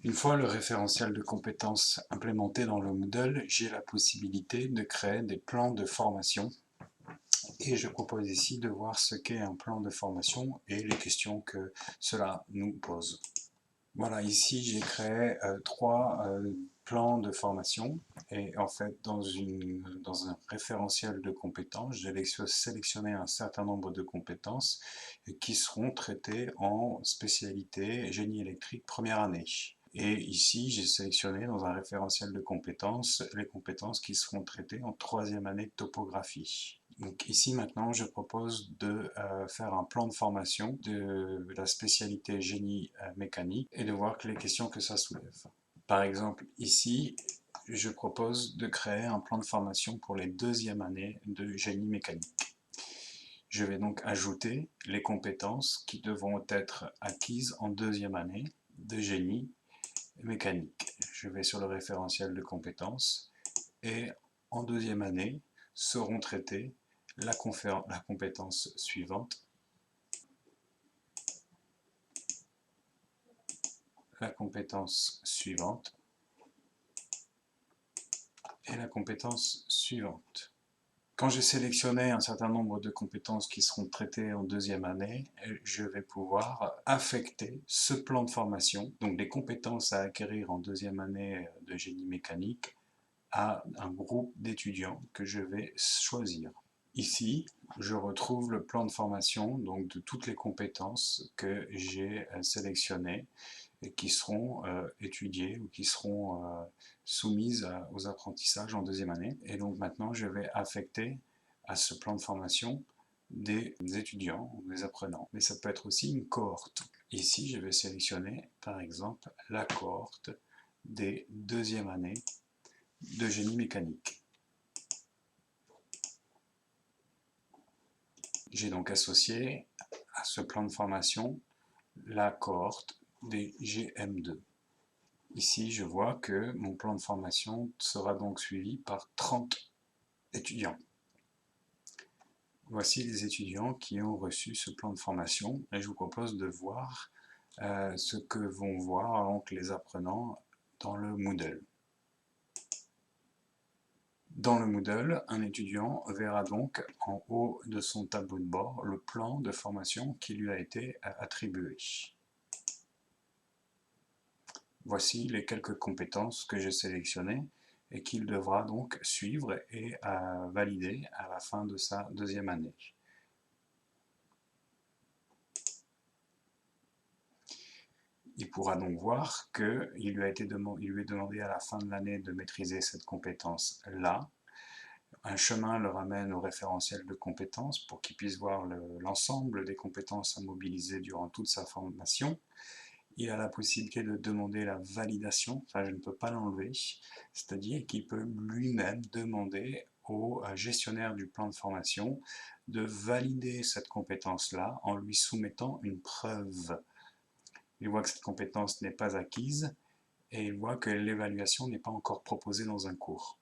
Une fois le référentiel de compétences implémenté dans le Moodle, j'ai la possibilité de créer des plans de formation et je propose ici de voir ce qu'est un plan de formation et les questions que cela nous pose. Voilà, ici j'ai créé trois plans de formation et en fait dans un référentiel de compétences, j'ai sélectionné un certain nombre de compétences qui seront traitées en spécialité génie électrique première année. Et ici, j'ai sélectionné dans un référentiel de compétences les compétences qui seront traitées en troisième année de topographie. Donc ici maintenant, je propose de faire un plan de formation de la spécialité génie mécanique et de voir les questions que ça soulève. Par exemple, ici, je propose de créer un plan de formation pour les deuxièmes années de génie mécanique. Je vais donc ajouter les compétences qui devront être acquises en deuxième année de génie mécanique. Je vais sur le référentiel de compétences et en deuxième année seront traitées la compétence suivante, la compétence suivante et la compétence suivante. Quand j'ai sélectionné un certain nombre de compétences qui seront traitées en deuxième année, je vais pouvoir affecter ce plan de formation, donc des compétences à acquérir en deuxième année de génie mécanique, à un groupe d'étudiants que je vais choisir. Ici, je retrouve le plan de formation donc de toutes les compétences que j'ai sélectionnées et qui seront étudiées ou qui seront soumises aux apprentissages en deuxième année. Et donc maintenant, je vais affecter à ce plan de formation des étudiants ou des apprenants. Mais ça peut être aussi une cohorte. Ici, je vais sélectionner par exemple la cohorte des deuxième années de génie mécanique. J'ai donc associé à ce plan de formation la cohorte des GM2. Ici, je vois que mon plan de formation sera donc suivi par 30 étudiants. Voici les étudiants qui ont reçu ce plan de formation et je vous propose de voir ce que vont voir donc les apprenants dans le Moodle. Dans le Moodle, un étudiant verra donc en haut de son tableau de bord le plan de formation qui lui a été attribué. Voici les quelques compétences que j'ai sélectionnées et qu'il devra donc suivre et valider à la fin de sa deuxième année. Il pourra donc voir qu'il lui est demandé à la fin de l'année de maîtriser cette compétence-là. Un chemin le ramène au référentiel de compétences pour qu'il puisse voir l'ensemble des compétences à mobiliser durant toute sa formation. Il a la possibilité de demander la validation, ça je ne peux pas l'enlever, c'est-à-dire qu'il peut lui-même demander au gestionnaire du plan de formation de valider cette compétence-là en lui soumettant une preuve. Il voit que cette compétence n'est pas acquise et il voit que l'évaluation n'est pas encore proposée dans un cours.